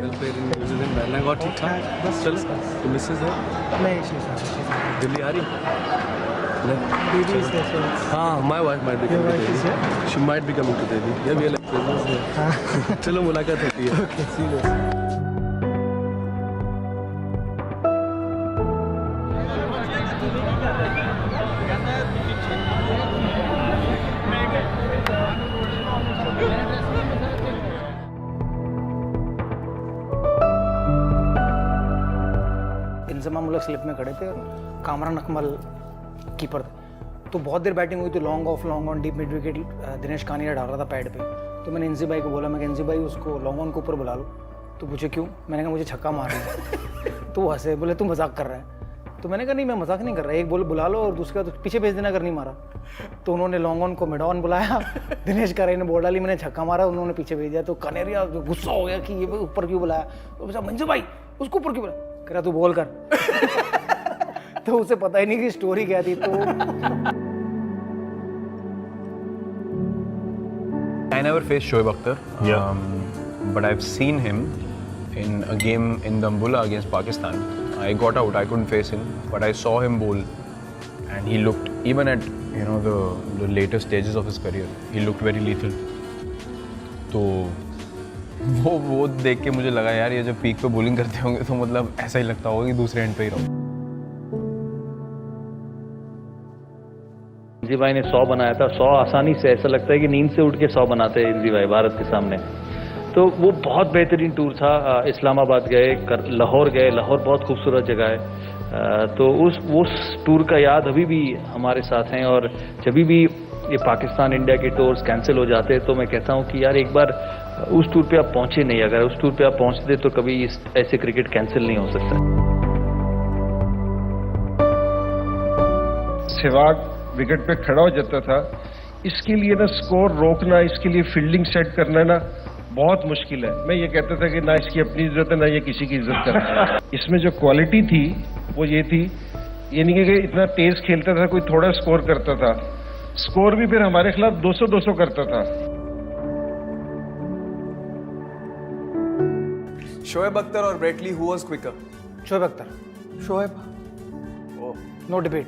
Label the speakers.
Speaker 1: Middle player in New Zealand बैलना और ठीक ठाक बस चल तो मिसेज है
Speaker 2: नहीं
Speaker 1: दिल्ली आ रही हाँ my wife might be coming she might be coming to Delhi या वी आर चलो मुलाकात होती है
Speaker 2: ओके सी यू इंजमाम मुल्क स्लिप में खड़े थे और कामरान अकमल कीपर थे। तो बहुत देर बैटिंग हुई थी, long off long on deep mid wicket Dinesh Kaneria डाल रहा था पैड पे। तो मैंने इंजी भाई को बोला, मैं इंजी भाई उसको लॉन्ग ऑन के ऊपर बुला लो। तो पूछे क्यों? मैंने कहा मुझे छक्का मारना है। तो वो हंसे, बोले तू मजाक कर रहा है। तो मैंने कहा नहीं मैं मजाक नहीं कर रहा, एक बोले बुला लो और दूसरा तो पीछे भेज देना अगर नहीं मारा। तो उन्होंने लॉन्ग ऑन को मिड ऑन बुलाया, दिनेश कानिया ने बॉल डाली, मैंने छक्का मारा, उन्होंने पीछे भेज दिया। तो कनेरिया गुस्सा हो गया कि ये ऊपर क्यों बुलाया। तो पूछा मंजू भाई उसको ऊपर क्यों बुलाया? कह रहा तू बोल कर। तो उसे पता ही नहीं कि स्टोरी क्या थी। तो
Speaker 3: I never faced Shoaib Akhtar, but I've seen him in a game in Dambulla against Pakistan. I got out, I couldn't face him, but I saw him bowl, and he looked, even at the later stages of his career, he looked very lethal. तो वो देख के मुझे लगा यार ये जब peak पे बॉलिंग करते होंगे तो मतलब ऐसा ही लगता होगा कि दूसरे एंड पे ही रहो।
Speaker 4: इंजी भाई ने 100 बनाया था, 100 आसानी से, ऐसा लगता है कि नींद से उठ के 100 बनाते हैं इंजी भाई भारत के सामने। तो वो बहुत बेहतरीन टूर था। इस्लामाबाद गए, लाहौर गए, लाहौर बहुत खूबसूरत जगह है। तो उस टूर का याद अभी भी हमारे साथ हैं। और जब भी ये पाकिस्तान इंडिया के टूर्स कैंसिल हो जाते हैं तो मैं कहता हूँ कि यार एक बार उस टूर पे आप पहुंचे नहीं, अगर उस टूर पे आप पहुंचते तो कभी ऐसे क्रिकेट कैंसिल नहीं हो सकता।
Speaker 5: सहवाग विकेट पे खड़ा हो जाता था, इसके लिए ना स्कोर रोकना, इसके लिए फील्डिंग सेट करना ना बहुत मुश्किल है। मैं ये कहता था कि ना इसकी अपनी इज्जत है ना ये किसी की इज्जत करता है। इसमें जो क्वालिटी थी वो ये थी, ये नहीं कि इतना तेज खेलता था कोई थोड़ा स्कोर करता था, स्कोर भी फिर हमारे खिलाफ 200-200 करता था।
Speaker 6: शोएब अख्तर और Brett Lee, who was quicker?
Speaker 2: Shoaib Akhtar, Shoaib no debate.